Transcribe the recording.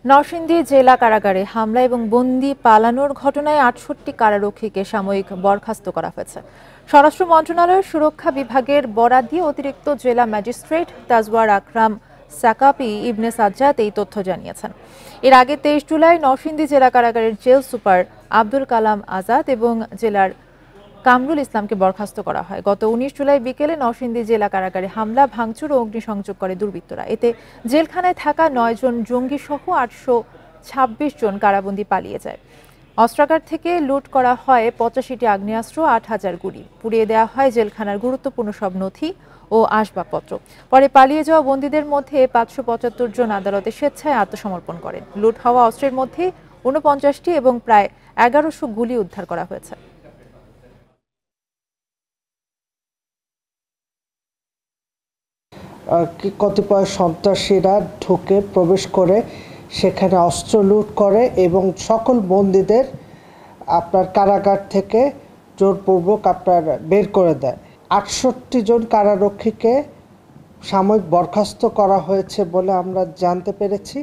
নরসিংদী জেলা কারাগারে হামলা এবং বন্দি পালানোর ঘটনায় ৬৮ কারারক্ষীকে সাময়িক বরখাস্ত করা হয়েছে। স্বরাষ্ট্র মন্ত্রণালয়ের সুরক্ষা বিভাগের বরাত দিয়ে অতিরিক্ত জেলা ম্যাজিস্ট্রেট তাজওয়ার আকরাম সাকাপি ইবনে সাজ্জাদ এই তথ্য জানিয়েছেন। এর আগে ২৩ জুলাই নরসিংদী জেলা কারাগারের জেল সুপার আব্দুল কালাম আজাদ এবং জেলার কামরুল ইসলামকে বরখাস্ত করা হয়। গত ১৯ জুলাই বিকেলে নরসিংদী জেলা কারাগারে হামলা, ভাঙচুর ও অগ্নিসংযোগ করে দুর্বৃত্তরা। এতে জেলখানায় থাকা ৯ জন জঙ্গি সহ ৮২৬ জন কারাবন্দী পালিয়ে যায়। অস্ত্রাগার থেকে লুট করা হয় ৮৫টি আগ্নেয়াস্ত্র, ৮,০০০ গুলি। পুড়িয়ে দেওয়া হয় জেলখানার গুরুত্বপূর্ণ সব নথি ও আসবাবপত্র। পরে পালিয়ে যাওয়া বন্দীদের মধ্যে ৫৭৫ জন আদালতে স্বেচ্ছায় আত্মসমর্পণ করেন। লুট হওয়া অস্ত্রের মধ্যে ৪৯টি এবং প্রায় ১১০০ গুলি উদ্ধার করা হয়েছে। কতিপয় সন্ত্রাসীরা ঢুকে প্রবেশ করে সেখানে অস্ত্র লুট করে এবং সকল বন্দীদের আপনার কারাগার থেকে জোরপূর্বক আপনার বের করে দেয়। ৬৮ জন কারারক্ষীকে সাময়িক বরখাস্ত করা হয়েছে বলে আমরা জানতে পেরেছি।